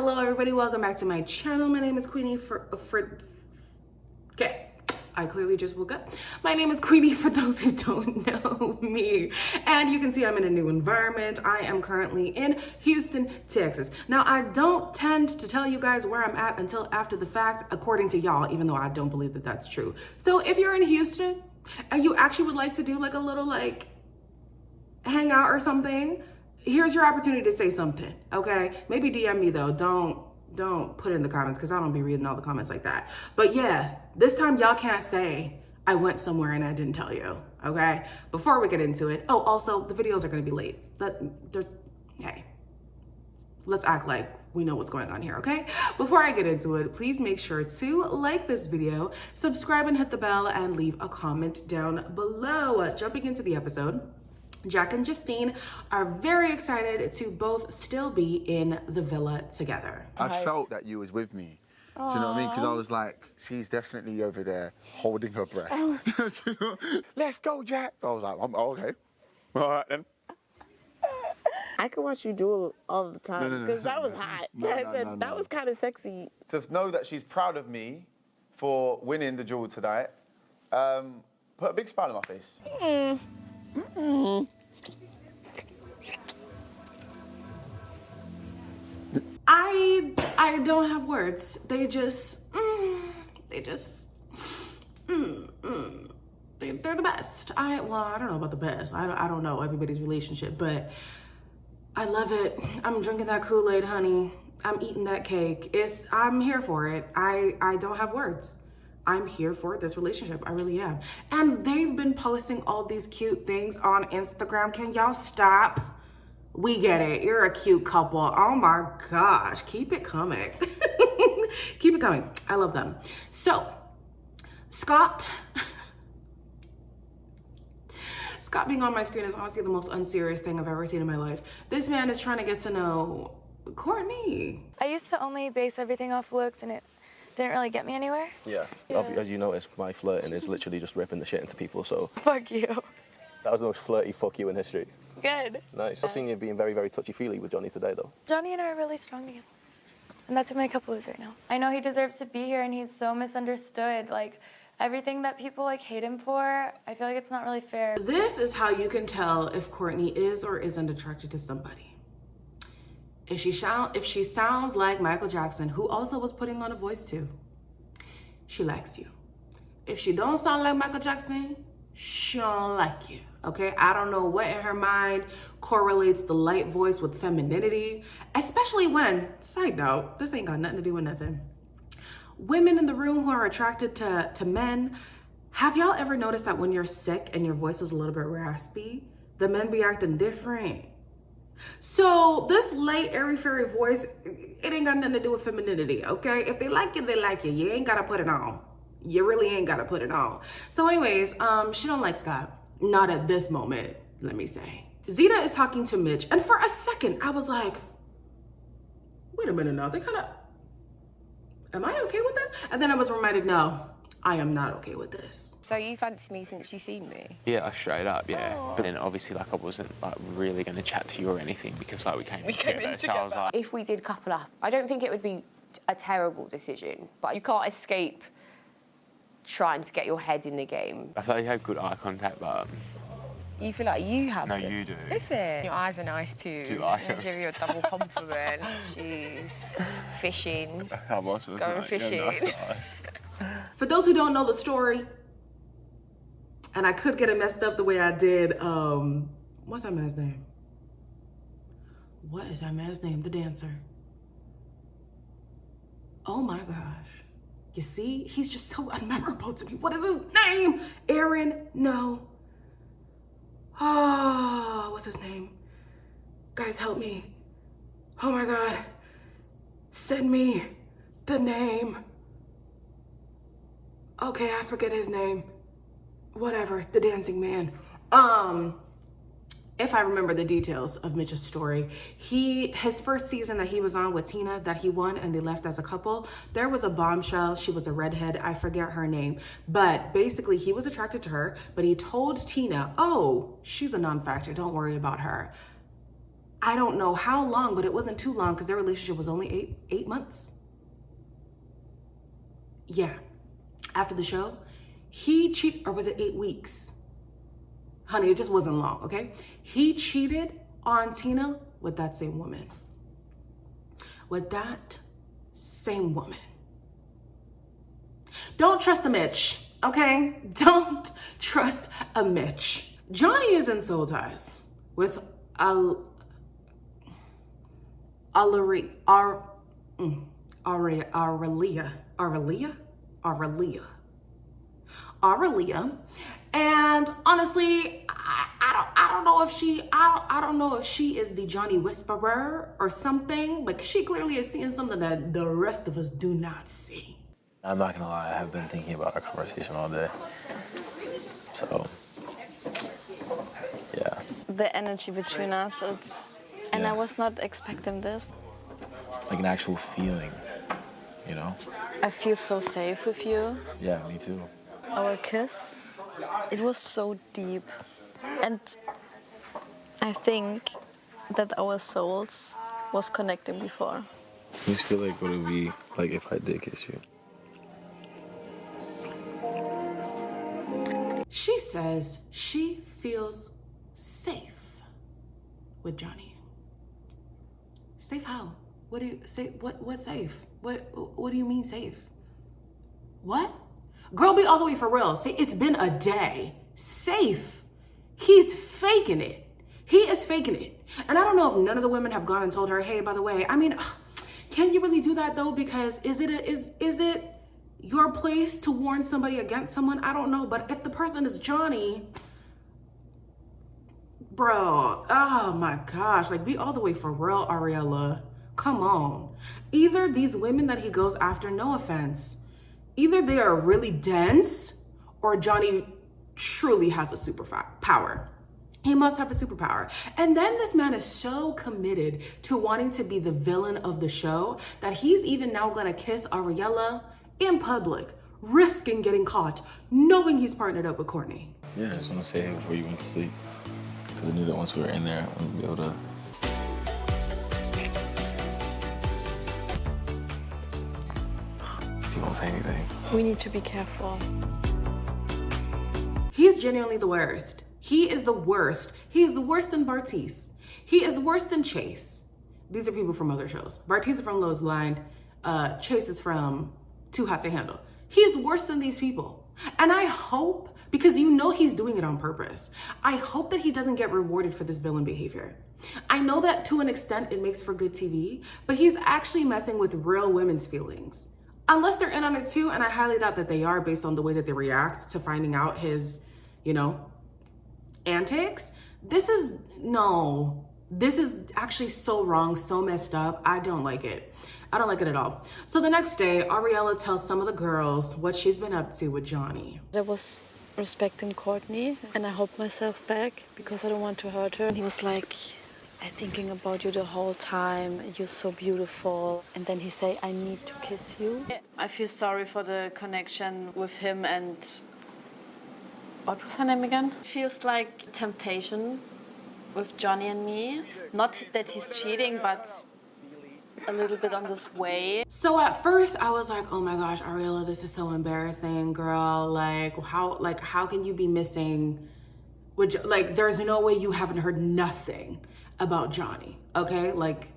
Hello everybody, welcome back to my channel. My name is Courtney okay, I clearly just woke up. My name is Courtney for those who don't know me. And you can see I'm in a new environment. I am currently in Houston, Texas. Now, I don't tend to tell you guys where I'm at until after the fact, according to y'all, even though I don't believe that that's true. So if you're in Houston and you actually would like to do like a little like hangout or something, here's your opportunity to say something, okay? Maybe DM me though, don't put it in the comments because I don't be reading all the comments like that. But yeah, this time y'all can't say I went somewhere and I didn't tell you, okay? Before we get into it, oh, also the videos are gonna be late. Hey, let's act like we know what's going on here, okay? Before I get into it, please make sure to like this video, subscribe and hit the bell, and leave a comment down below. Jumping into the episode, Jack and Justine are very excited to both still be in the villa together. I felt that you was with me. Do you know what I mean? Because I was like, she's definitely over there holding her breath. You know? Let's go, Jack. I was like, okay. All right then. I could watch you do it all the time because that was hot. That was kind of sexy. To know that she's proud of me for winning the jewel tonight, put a big smile on my face. I don't have words. They're the best. I don't know about the best. I don't know everybody's relationship, but I love it. I'm drinking that Kool-Aid, honey. I'm eating that cake. I'm here for it. I don't have words. I'm here for this relationship. I really am. And they've been posting all these cute things on Instagram. Can y'all stop? We get it. You're a cute couple. Oh my gosh. Keep it coming. Keep it coming. I love them. So, Scott being on my screen is honestly the most unserious thing I've ever seen in my life. This man is trying to get to know Courtney. I used to only base everything off looks, and it didn't really get me anywhere. Yeah. As you notice, my flirting is literally just ripping the shit into people, so. Fuck you. That was the most flirty fuck you in history. Good. Nice. I've seen you being very, very touchy-feely with Johnny today, though. Johnny and I are really strong together. And that's what my couple is right now. I know he deserves to be here, and he's so misunderstood. Like, everything that people like hate him for, I feel like it's not really fair. This is how you can tell if Courtney is or isn't attracted to somebody. If she sounds like Michael Jackson, who also was putting on a voice too, she likes you. If she don't sound like Michael Jackson, she don't like you, okay? I don't know what in her mind correlates the light voice with femininity, especially when, side note, this ain't got nothing to do with nothing. Women in the room who are attracted to men, have y'all ever noticed that when you're sick and your voice is a little bit raspy, the men be acting different? So this light, airy-fairy voice, it ain't got nothing to do with femininity, okay? If they like you, they like you. You ain't gotta put it on. You really ain't gotta put it on. So anyways, she don't like Scott. Not at this moment, let me say. Zeta is talking to Mitch, and for a second, I was like, wait a minute now, am I okay with this? And then I was reminded, no, I am not okay with this. So you fancy me since you seen me? Yeah, straight up, yeah. Oh. But then obviously, like, I wasn't like really gonna chat to you or anything because like we came in together. So I was like, if we did couple up, I don't think it would be a terrible decision, but you can't escape trying to get your head in the game. I thought you had good eye contact, but you feel like you have no, you do. Listen, your eyes are nice too. Do I? I'll give you a double compliment. Jeez, fishing. How much was going that? fishing. Yeah, nice eyes. For those who don't know the story, and I could get it messed up the way I did, what's that man's name? What is that man's name? The dancer. Oh my gosh. You see, he's just so unmemorable to me. What is his name? Aaron? No. Oh, what's his name? Guys, help me. Oh my God. Send me the name. Okay, I forget his name. Whatever, the dancing man. If I remember the details of Mitch's story, his first season that he was on with Tina that he won and they left as a couple, there was a bombshell. She was a redhead. I forget her name. But basically, he was attracted to her, but he told Tina, oh, she's a non-factor. Don't worry about her. I don't know how long, but it wasn't too long because their relationship was only eight months. Yeah. After the show, he cheated, or was it 8 weeks? Honey, it just wasn't long, okay? He cheated on Tina with that same woman. With that same woman. Don't trust a Mitch, okay? Don't trust a Mitch. Johnny is in soul ties with Ariela. And honestly, I don't know if she is the Johnny whisperer or something, but she clearly is seeing something that the rest of us do not see. I'm not gonna lie, I have been thinking about our conversation all day. So, yeah. The energy between us, and I was not expecting this. Like an actual feeling, you know? I feel so safe with you. Yeah, me too. Our kiss, it was so deep. And I think that our souls was connecting before. You just feel like what it would be like if I did kiss you. She says she feels safe with Johnny. Safe how? What do you say? What safe? What do you mean safe? What? Girl, be all the way for real. Say it's been a day. Safe. He's faking it. He is faking it. And I don't know if none of the women have gone and told her, hey, by the way, I mean, can you really do that though? Because is it your place to warn somebody against someone? I don't know. But if the person is Johnny, bro, oh my gosh, like be all the way for real, Ariela. Come on. Either these women that he goes after, no offense, either they are really dense or Johnny truly has a superpower. He must have a superpower. And then this man is so committed to wanting to be the villain of the show that he's even now gonna kiss Ariela in public, risking getting caught, knowing he's partnered up with Courtney. Yeah, I just want to say it before you went to sleep. Because I knew that once we were in there, I wouldn't be able to... Do you want to say anything? We need to be careful. He's genuinely the worst. He is the worst. He is worse than Bartiz. He is worse than Chase. These are people from other shows. Bartiz is from Love is Blind. Chase is from Too Hot to Handle. He's worse than these people. And I hope, because you know he's doing it on purpose, I hope that he doesn't get rewarded for this villain behavior. I know that to an extent it makes for good TV, but he's actually messing with real women's feelings. Unless they're in on it too, and I highly doubt that they are based on the way that they react to finding out his, antics. This is actually so wrong, so messed up. I don't like it. I don't like it at all. So the next day, Ariela tells some of the girls what she's been up to with Johnny. I was respecting Courtney and I held myself back because I don't want to hurt her. And he was like, I'm thinking about you the whole time. You're so beautiful. And then he say, I need to kiss you. I feel sorry for the connection with him and what was her name again? It feels like temptation with Johnny and me. Not that he's cheating, but a little bit on this way. So at first I was like, oh my gosh, Ariela, this is so embarrassing, girl. How can you be missing? There's no way you haven't heard nothing about Johnny, okay?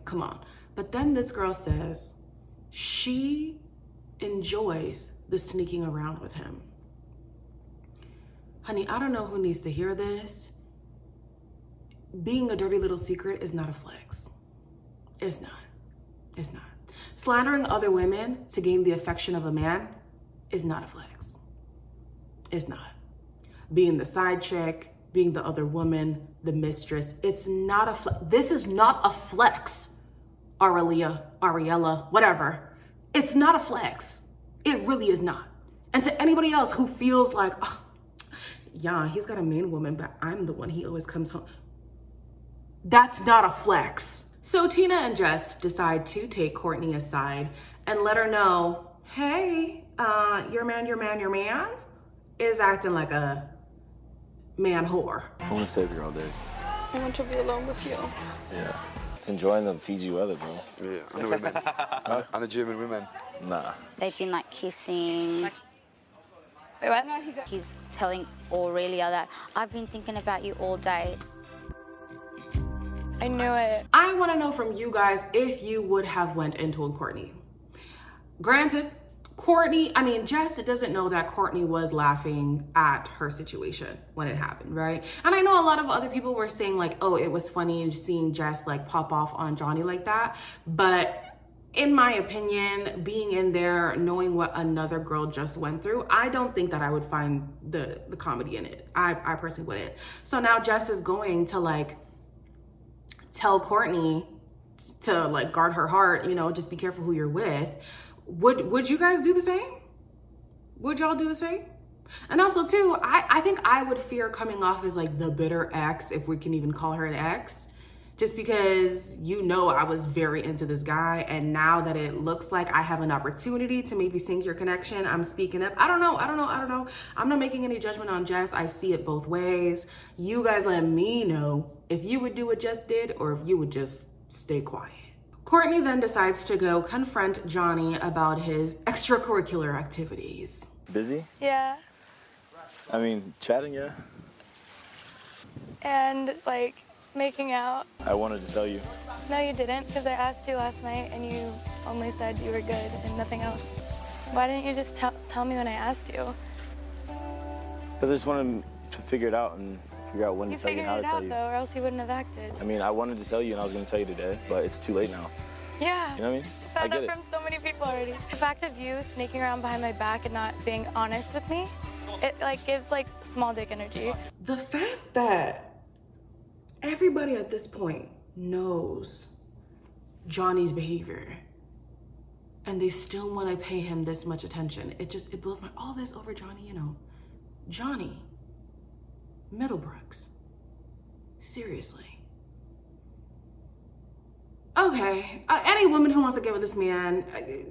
Come on. But then this girl says she enjoys the sneaking around with him. Honey, I don't know who needs to hear this. Being a dirty little secret is not a flex. It's not. It's not. Slandering other women to gain the affection of a man is not a flex. It's not. Being the side chick, being the other woman, the mistress, it's not a flex. This is not a flex, Ariela, whatever. It's not a flex. It really is not. And to anybody else who feels like, oh, yeah, he's got a main woman, but I'm the one he always comes home. That's not a flex. So Tina and Jess decide to take Courtney aside and let her know, hey, your man is acting like a man whore. I want to stay with you all day. I want to be alone with you. Yeah. Enjoying the Fiji weather, bro. Yeah, and the women. And the German women. Nah. They've been like kissing. Wait, what? He's telling Aurelia that I've been thinking about you all day. I knew it. I want to know from you guys if you would have went and told Courtney. Granted, Jess doesn't know that Courtney was laughing at her situation when it happened, right? And I know a lot of other people were saying like, oh, it was funny seeing Jess like pop off on Johnny like that. But in my opinion, being in there, knowing what another girl just went through, I don't think that I would find the comedy in it. I personally wouldn't. So now Jess is going to like tell Courtney to like guard her heart, you know, just be careful who you're with. Would you guys do the same? Would y'all do the same? And also too, I think I would fear coming off as like the bitter ex, if we can even call her an ex, just because, you know, I was very into this guy, and now that it looks like I have an opportunity to maybe sink your connection, I'm speaking up. I don't know. I'm not making any judgment on Jess. I see it both ways. You guys let me know if you would do what Jess did or if you would just stay quiet. Courtney then decides to go confront Johnny about his extracurricular activities. Busy? Yeah. I mean, chatting, yeah. And like making out. I wanted to tell you. No, you didn't, because I asked you last night and you only said you were good and nothing else. Why didn't you just tell me when I asked you? Because I just wanted to figure it out and figure out when to tell you and how to tell you. You figured it out, though, or else you wouldn't have acted. I mean, I wanted to tell you and I was going to tell you today, but it's too late now. Yeah. You know what I mean? I found out from so many people already. The fact of you sneaking around behind my back and not being honest with me, it like gives like small dick energy. The fact that everybody at this point knows Johnny's behavior and they still want to pay him this much attention, it blows my, all this over Johnny, you know. Johnny Middlebrooks. Seriously. Okay, any woman who wants to get with this man,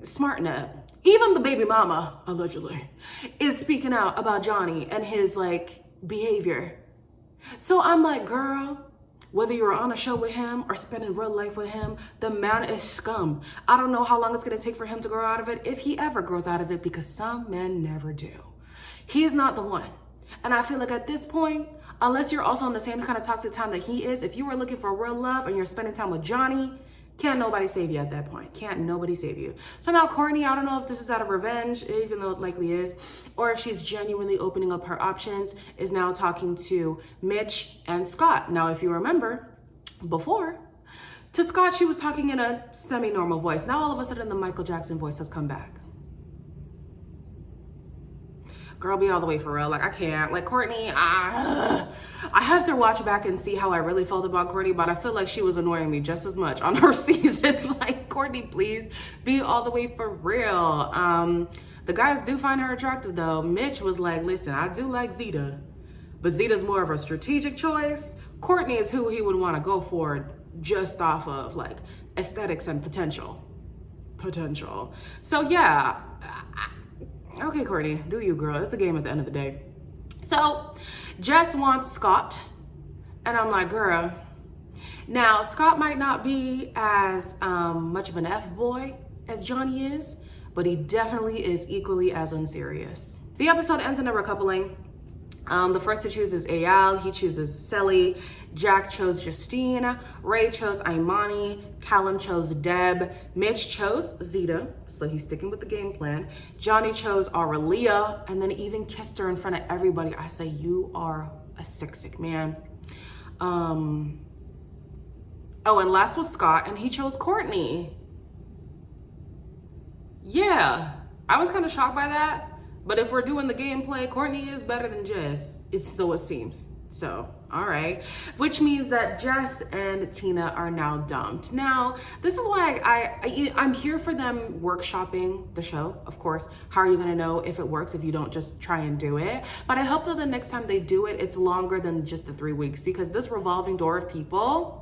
smarten up. Even the baby mama, allegedly, is speaking out about Johnny and his like behavior. So I'm like, girl, whether you're on a show with him or spending real life with him, the man is scum. I don't know how long it's gonna take for him to grow out of it, if he ever grows out of it, because some men never do. He is not the one. And I feel like at this point, unless you're also on the same kind of toxic time that he is, if you were looking for real love and you're spending time with Johnny, can't nobody save you at that point. Can't nobody save you. So now Courtney, I don't know if this is out of revenge, even though it likely is, or if she's genuinely opening up her options, is now talking to Mitch and Scott. Now, if you remember, before, to Scott, she was talking in a semi-normal voice. Now all of a sudden the Michael Jackson voice has come back. Girl, be all the way for real. Like, I can't. Like, Courtney, I have to watch back and see how I really felt about Courtney, but I feel like she was annoying me just as much on her season. Like, Courtney, please be all the way for real. The guys do find her attractive, though. Mitch was like, listen, I do like Zeta, but Zeta's more of a strategic choice. Courtney is who he would want to go for just off of, like, aesthetics and potential. So, yeah. Okay, Courtney, do you, girl. It's a game at the end of the day. So, Jess wants Scott, and I'm like, girl. Now, Scott might not be as much of an F-boy as Johnny is, but he definitely is equally as unserious. The episode ends in a recoupling. The first to choose is Ariela. He chooses Sally. Jack chose Justine. Ray chose Imani. Callum chose Deb. Mitch chose Zeta, so he's sticking with the game plan. Johnny chose Ariela, and then even kissed her in front of everybody. I say, you are a sick man. Oh, and last was Scott, and he chose Courtney. Yeah, I was kind of shocked by that. But if we're doing the gameplay, Courtney is better than Jess, so it seems. So, all right. Which means that Jess and Tina are now dumped. Now, this is why I'm here for them workshopping the show, of course. How are you gonna know if it works if you don't just try and do it? But I hope that the next time they do it, it's longer than just the 3 weeks, because this revolving door of people,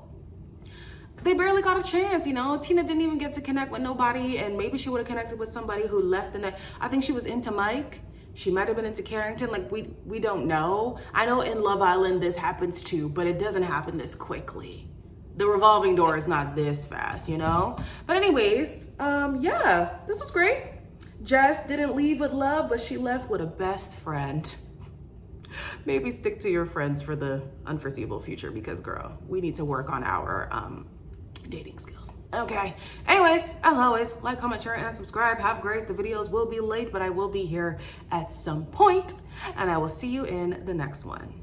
they barely got a chance, you know? Tina didn't even get to connect with nobody, and maybe she would have connected with somebody who left the night. I think she was into Mike. She might have been into Carrington. Like, we don't know. I know in Love Island this happens too, but it doesn't happen this quickly. The revolving door is not this fast, you know? But anyways, yeah, this was great. Jess didn't leave with love, but she left with a best friend. Maybe stick to your friends for the unforeseeable future because, girl, we need to work on our dating skills. Okay. Anyways, as always, like, comment, share, and subscribe. Have grace. The videos will be late, but I will be here at some point, and I will see you in the next one.